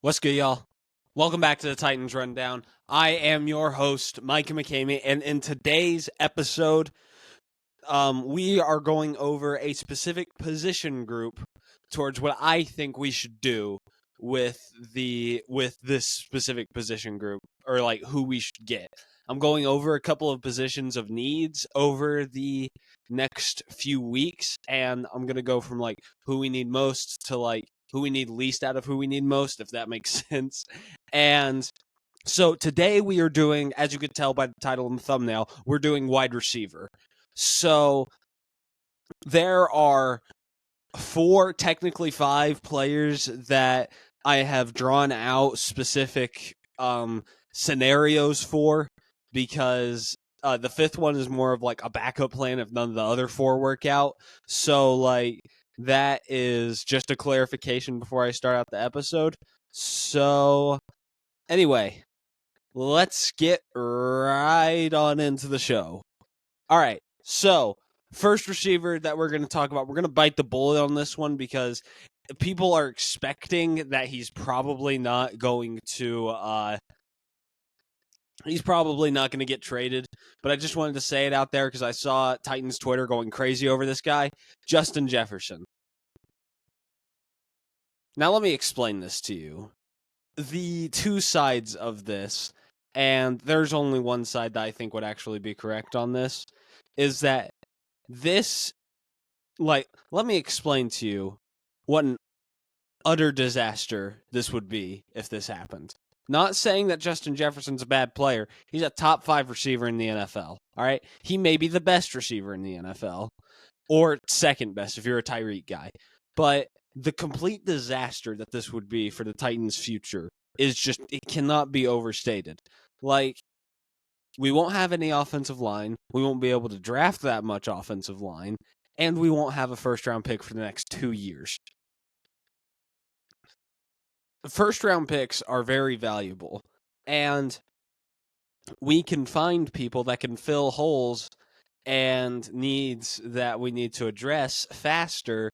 What's good, y'all? Welcome back to the Titans Rundown. I am your host, Micah McCamey, and in today's episode, we are going over a specific position group towards what I think we should do with this specific position group, or like who we should get. I'm going over a couple of positions of needs over the next few weeks, and I'm gonna go from like who we need most to like who we need least out of who we need most, if that makes sense. And so today we are doing, as you could tell by the title and the thumbnail, we're doing wide receiver. So there are technically five players that I have drawn out specific scenarios for, because the fifth one is more of like a backup plan if none of the other four work out. So like that is just a clarification before I start out the episode. So anyway, let's get right on into the show. All right, so first receiver that we're going to talk about, we're going to bite the bullet on this one because people are expecting that he's probably not going to get traded, but I just wanted to say it out there because I saw Titans Twitter going crazy over this guy, Justin Jefferson. Now let me explain this to you. The two sides of this, and there's only one side that I think would actually be correct on this, is that this, like, let me explain to you what an utter disaster this would be if this happened. Not saying that Justin Jefferson's a bad player. He's a top 5 receiver in the NFL, all right? He may be the best receiver in the NFL, or second best if you're a Tyreek guy. But the complete disaster that this would be for the Titans' future is just, it cannot be overstated. Like, we won't have any offensive line. We won't be able to draft that much offensive line. And we won't have a first-round pick for the next 2 years. First-round picks are very valuable. And we can find people that can fill holes and needs that we need to address faster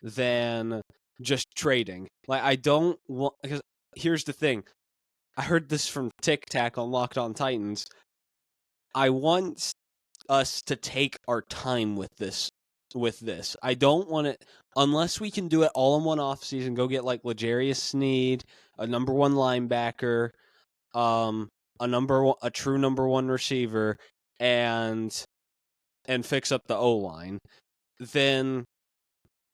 than just trading. Like, I don't want, because here's the thing. I heard this from Tic Tac on Locked On Titans. I want us to take our time with this. I don't want it, unless we can do it all in one offseason, go get like L'Jarius Sneed, a number one linebacker, a true number one receiver, and fix up the O-line. Then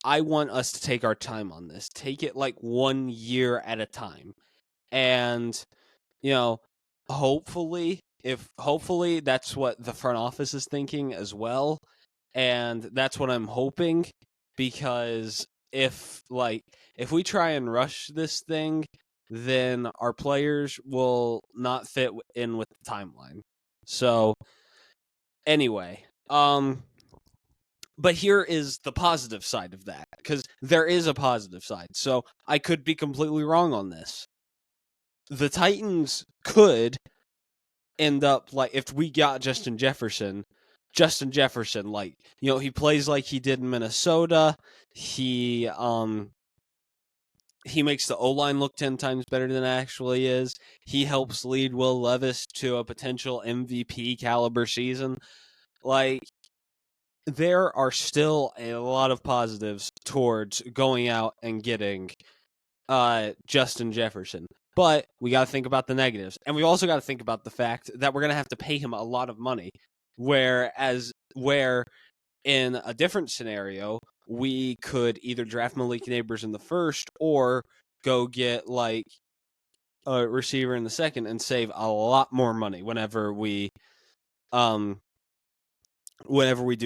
I want us to take our time on this. Take it like 1 year at a time. And, hopefully that's what the front office is thinking as well. And that's what I'm hoping, because if we try and rush this thing, then our players will not fit in with the timeline. So anyway, but here is the positive side of that, because there is a positive side. So I could be completely wrong on this. The Titans could end up, like, if we got Justin Jefferson, like, he plays like he did in Minnesota. He makes the O-line look 10 times better than it actually is. He helps lead Will Levis to a potential MVP caliber season. Like, there are still a lot of positives towards going out and getting Justin Jefferson. But we got to think about the negatives. And we also got to think about the fact that we're going to have to pay him a lot of money. Where in a different scenario, we could either draft Malik Neighbors in the first or go get like a receiver in the second and save a lot more money whenever we do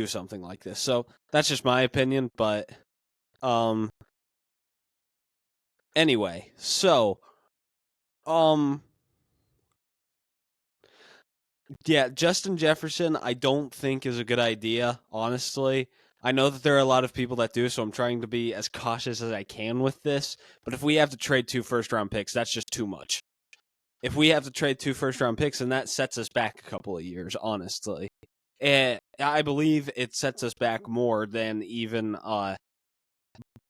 something like this. So that's just my opinion, but anyway, so yeah, Justin Jefferson I don't think is a good idea, honestly. I know that there are a lot of people that do, so I'm trying to be as cautious as I can with this. But if we have to trade 2 first-round picks, that's just too much. If we have to trade 2 first-round picks, then that sets us back a couple of years, honestly. And I believe it sets us back more than even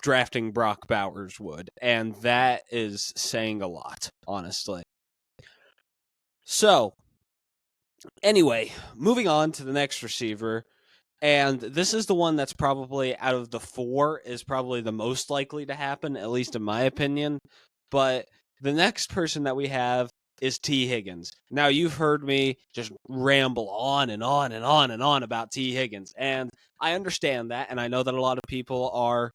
drafting Brock Bowers would, and that is saying a lot, honestly. So, anyway, moving on to the next receiver, and this is the one that's probably out of the four is probably the most likely to happen, at least in my opinion. But the next person that we have is T. Higgins. Now, you've heard me just ramble on and on and on and on about T. Higgins, and I understand that, and I know that a lot of people are,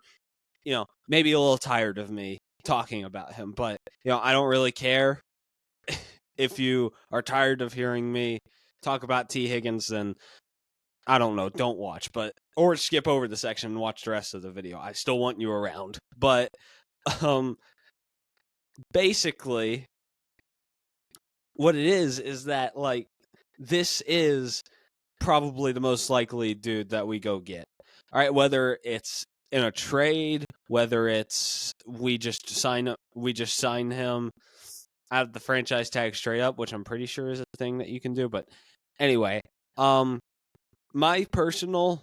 maybe a little tired of me talking about him, but, I don't really care. If you are tired of hearing me talk about T. Higgins, then I don't know, don't watch, or skip over the section and watch the rest of the video. I still want you around. But basically what it is that like this is probably the most likely dude that we go get. All right, whether it's in a trade, whether it's we just sign him out of the franchise tag straight up, which I'm pretty sure is a thing that you can do, but anyway, my personal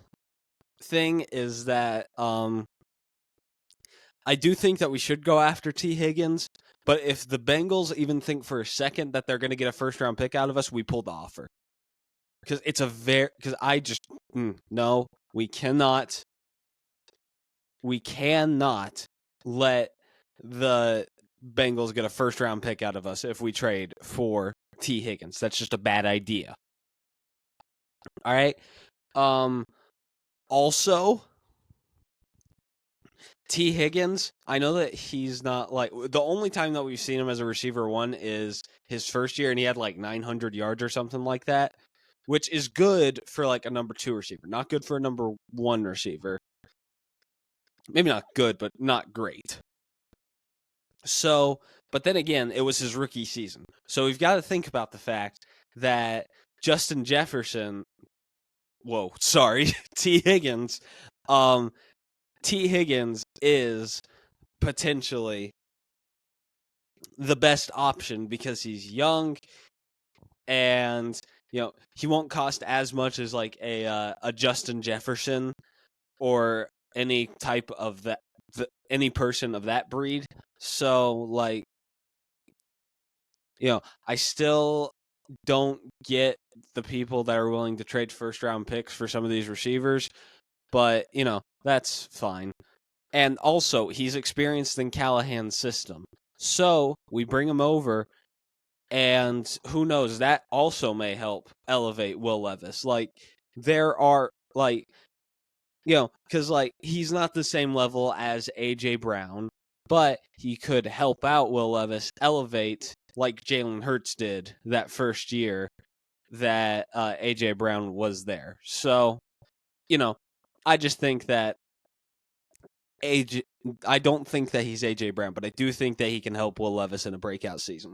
thing is that I do think that we should go after T. Higgins, but if the Bengals even think for a second that they're going to get a first-round pick out of us, we pull the offer. Because no, we cannot let the Bengals get a first-round pick out of us if we trade for T. Higgins. That's just a bad idea. All right? Also, T. Higgins, I know that he's not like the only time that we've seen him as a receiver one is his first year, and he had like 900 yards or something like that, which is good for like a number 2 receiver, not good for a number 1 receiver. Maybe not good, but not great. So, but then again, it was his rookie season. So we've got to think about the fact that Justin Jefferson, T. Higgins, T. Higgins is potentially the best option because he's young and he won't cost as much as like a Justin Jefferson or any type of any person of that breed. So like I still don't get the people that are willing to trade first round picks for some of these receivers, but that's fine. And also, he's experienced in Callahan's system. So we bring him over, and who knows, that also may help elevate Will Levis. Like, there are, like, because, like, he's not the same level as A.J. Brown, but he could help out Will Levis elevate like Jalen Hurts did that first year that A.J. Brown was there. So, I just think that I don't think that he's A.J. Brown, but I do think that he can help Will Levis in a breakout season.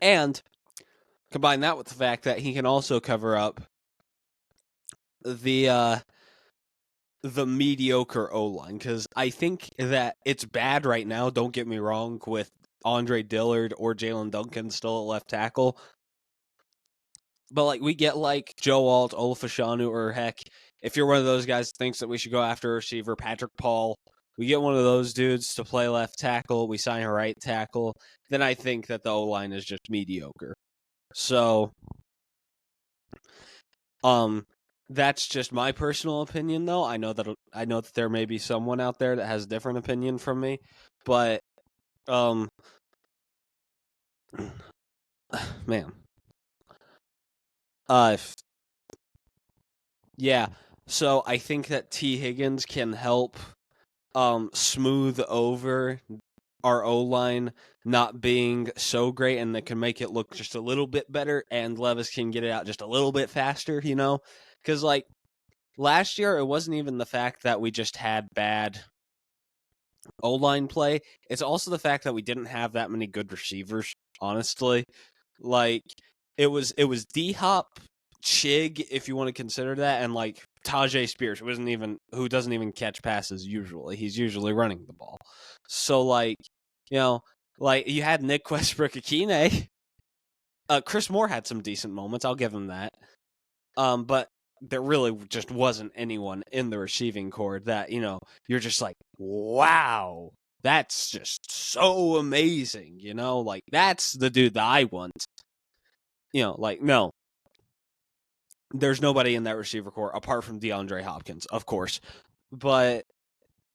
And combine that with the fact that he can also cover up the mediocre O-line, because I think that it's bad right now, don't get me wrong, with Andre Dillard or Jalen Duncan still at left tackle. But like we get like Joe Alt, Olafashanu, or heck, if you're one of those guys that thinks that we should go after a receiver, Patrick Paul, we get one of those dudes to play left tackle, we sign a right tackle, then I think that the O-line is just mediocre. So, that's just my personal opinion, though. I know that there may be someone out there that has a different opinion from me, but, man. Yeah, so I think that T. Higgins can help smooth over our O-line not being so great, and that can make it look just a little bit better, and Levis can get it out just a little bit faster, Because, like, last year, it wasn't even the fact that we just had bad O-line play. It's also the fact that we didn't have that many good receivers, honestly. Like, it was D-Hop, Chig, if you want to consider that, and like Tajay Spears, who doesn't even catch passes usually. He's usually running the ball. So like, like you had Nick Westbrook-Ikhine. Chris Moore had some decent moments. I'll give him that. But there really just wasn't anyone in the receiving corps that, you're just like, wow, that's just so amazing, like that's the dude that I want. Like, no, there's nobody in that receiver corps apart from DeAndre Hopkins, of course. But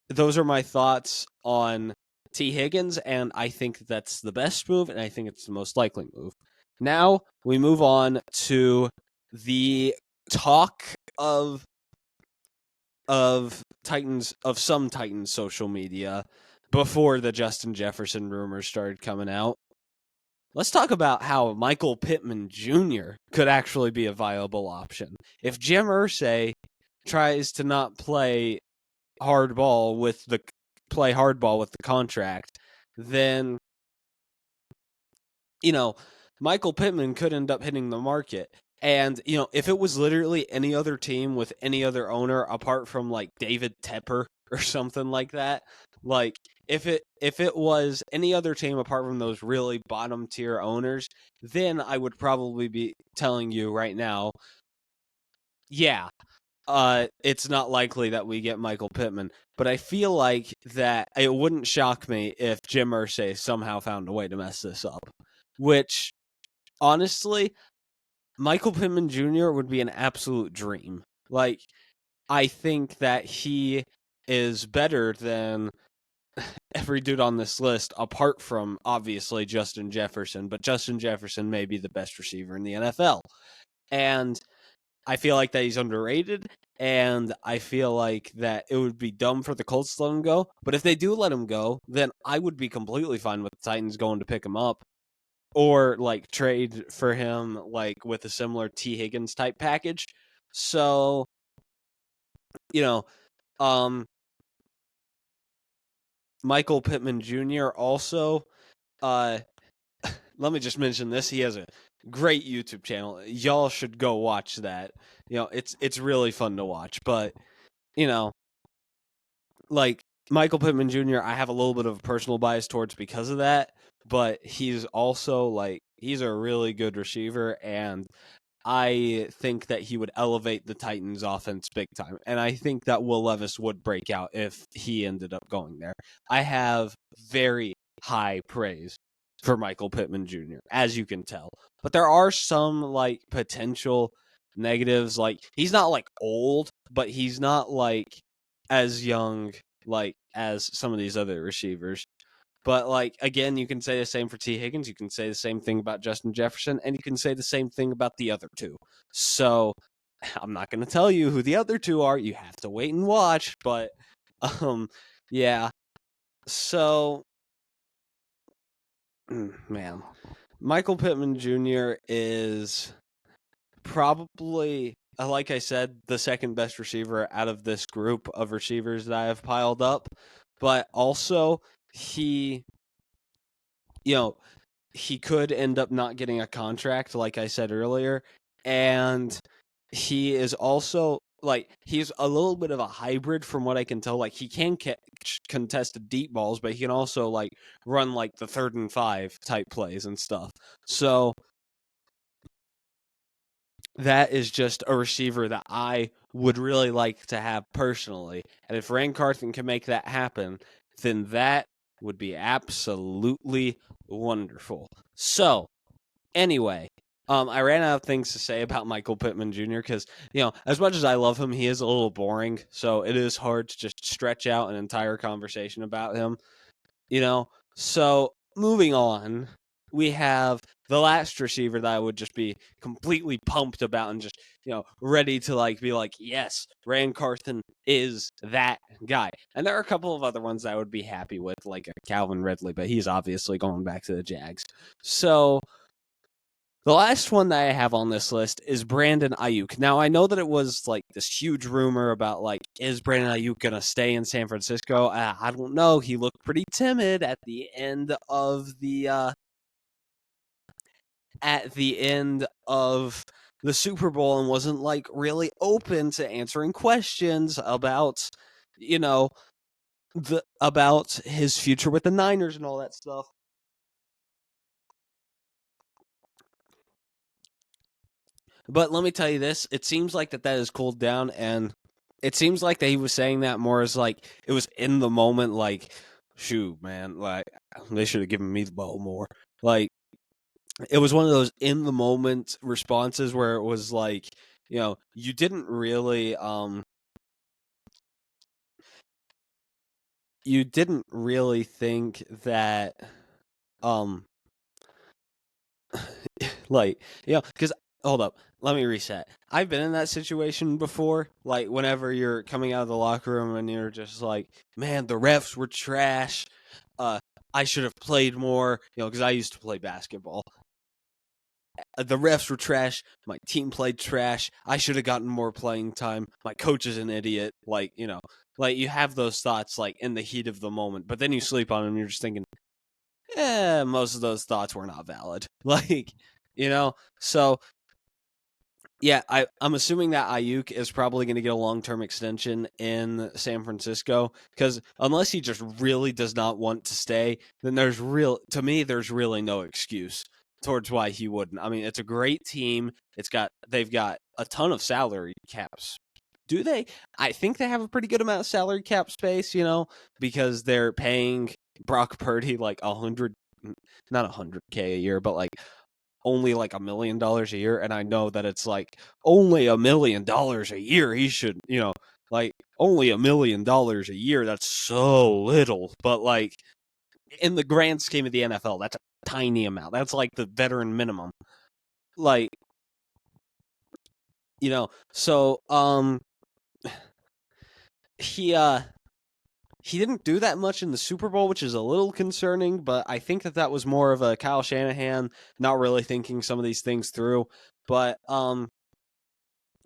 those are my thoughts on T. Higgins, and I think that's the best move, and I think it's the most likely move. Now we move on to the talk of some Titans social media before the Justin Jefferson rumors started coming out. Let's talk about how Michael Pittman Jr. could actually be a viable option. If Jim Irsay tries to not play hardball with the contract, then Michael Pittman could end up hitting the market. And if it was literally any other team with any other owner apart from like David Tepper or something like that, like if it was any other team apart from those really bottom tier owners, then I would probably be telling you right now, yeah, it's not likely that we get Michael Pittman, but I feel like that it wouldn't shock me if Jim Irsay somehow found a way to mess this up. Which, honestly, Michael Pittman Jr. would be an absolute dream. Like, I think that he is better than every dude on this list, apart from obviously Justin Jefferson. But Justin Jefferson may be the best receiver in the NFL, and I feel like that he's underrated, and I feel like that it would be dumb for the Colts to let him go. But if they do let him go, then I would be completely fine with the Titans going to pick him up or like trade for him like with a similar T. Higgins type package. So, um Michael Pittman Jr. also, let me just mention this. He has a great YouTube channel. Y'all should go watch that. It's really fun to watch. But, like Michael Pittman Jr., I have a little bit of a personal bias towards because of that. But he's also like he's a really good receiver, and I think that he would elevate the Titans' offense big time. And I think that Will Levis would break out if he ended up going there. I have very high praise for Michael Pittman Jr., as you can tell. But there are some like potential negatives. Like he's not like old, but he's not like as young like as some of these other receivers. But like again, you can say the same for T. Higgins. You can say the same thing about Justin Jefferson, and you can say the same thing about the other two. So I'm not going to tell you who the other two are. You have to wait and watch. But yeah. So man, Michael Pittman Jr. is probably, like I said, the second best receiver out of this group of receivers that I have piled up. But also, he he could end up not getting a contract, like I said earlier. And he is also like he's a little bit of a hybrid from what I can tell. Like he can catch contested deep balls, but he can also like run like the 3rd and 5 type plays and stuff. So that is just a receiver that I would really like to have personally. And if Ran Carthon can make that happen, then that would be absolutely wonderful. So, anyway, I ran out of things to say about Michael Pittman Jr. because, as much as I love him, he is a little boring. So it is hard to just stretch out an entire conversation about him, So moving on, we have the last receiver that I would just be completely pumped about and just, ready to like be like, yes, Ran Carthon is that guy. And there are a couple of other ones that I would be happy with, like Calvin Ridley, but he's obviously going back to the Jags. So the last one that I have on this list is Brandon Ayuk. Now, I know that it was like this huge rumor about like, is Brandon Ayuk going to stay in San Francisco? I don't know. He looked pretty timid at the end of the Super Bowl and wasn't like really open to answering questions about, about his future with the Niners and all that stuff. But let me tell you this: it seems like that has cooled down, and it seems like that he was saying that more as like it was in the moment. Like, shoot, man, like they should have given me the ball more. Like, it was one of those in the moment responses where it was like, you didn't really think that um like, because hold up, let me reset. I've been in that situation before, like whenever you're coming out of the locker room and you're just like, man, the refs were trash. uh I should have played more, because I used to play basketball. The refs were trash. My team played trash. I should have gotten more playing time. My coach is an idiot. Like, like you have those thoughts like in the heat of the moment, but then you sleep on them and you're just thinking, most of those thoughts were not valid. Like, so yeah, I'm assuming that Ayuk is probably going to get a long-term extension in San Francisco, because unless he just really does not want to stay, then there's really no excuse towards why he wouldn't. I mean, it's a great team. They've got a ton of salary caps. Do they? I think they have a pretty good amount of salary cap space, because they're paying Brock Purdy like not 100K a year, but like only like $1 million a year. And I know that it's like only $1 million a year. He should, like only $1 million a year. That's so little. But like in the grand scheme of the NFL, that's a tiny amount. That's like the veteran minimum. Like, so he didn't do that much in the Super Bowl, which is a little concerning, but I think that was more of a Kyle Shanahan not really thinking some of these things through. But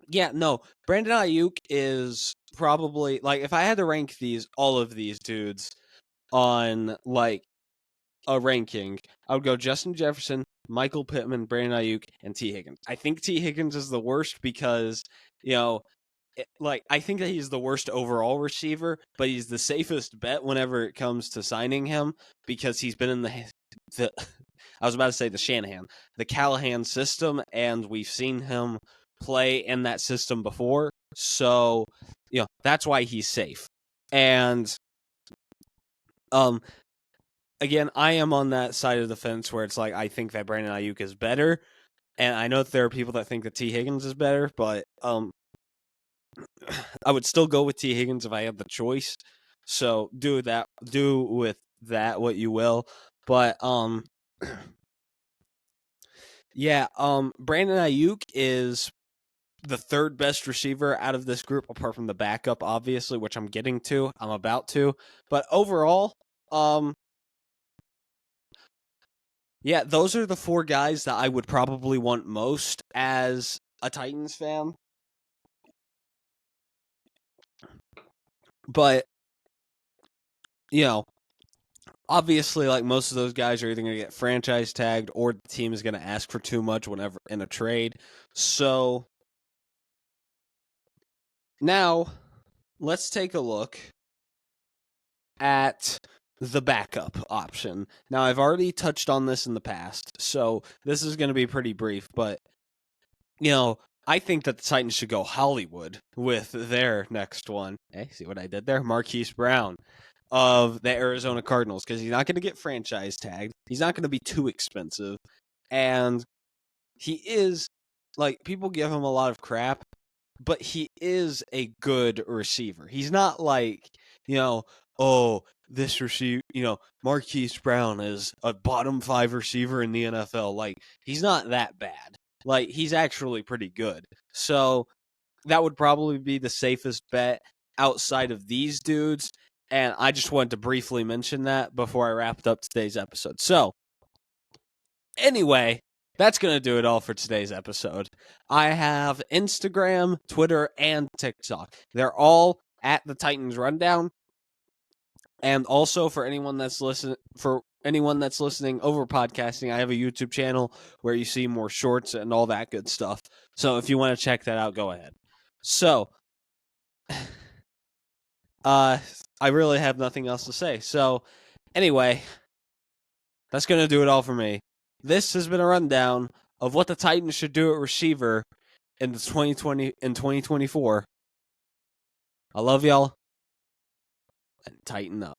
yeah, no, Brandon Ayuk is probably, like, if I had to rank all of these dudes on like a ranking, I would go Justin Jefferson, Michael Pittman, Brandon Ayuk, and T. Higgins. I think T. Higgins is the worst because, I think that he's the worst overall receiver, but he's the safest bet whenever it comes to signing him, because he's been in the I was about to say the Callahan system, and we've seen him play in that system before. So, that's why he's safe. And again, I am on that side of the fence where it's like I think that Brandon Ayuk is better, and I know that there are people that think that T. Higgins is better, but I would still go with T. Higgins if I had the choice. So do with that what you will. But yeah, Brandon Ayuk is the third best receiver out of this group, apart from the backup, obviously, which I'm about to. But overall, yeah, those are the four guys that I would probably want most as a Titans fan. But, obviously, like, most of those guys are either going to get franchise tagged or the team is going to ask for too much whenever in a trade. So now let's take a look at the backup option. Now, I've already touched on this in the past, so this is going to be pretty brief, but, I think that the Titans should go Hollywood with their next one. Hey, see what I did there? Marquise Brown of the Arizona Cardinals, because he's not going to get franchise tagged. He's not going to be too expensive. And he is, like, people give him a lot of crap, but he is a good receiver. He's not like, this receiver, Marquise Brown is a bottom 5 receiver in the NFL. Like, he's not that bad. Like, he's actually pretty good. So that would probably be the safest bet outside of these dudes. And I just wanted to briefly mention that before I wrapped up today's episode. So, anyway, that's going to do it all for today's episode. I have Instagram, Twitter, and TikTok. They're all at the Titans Rundown. And also for anyone that's listening over podcasting, I have a YouTube channel where you see more shorts and all that good stuff. So if you want to check that out, go ahead. So I really have nothing else to say. So anyway, that's going to do it all for me. This has been a rundown of what the Titans should do at receiver in 2020 and 2024. I love y'all, and tighten up.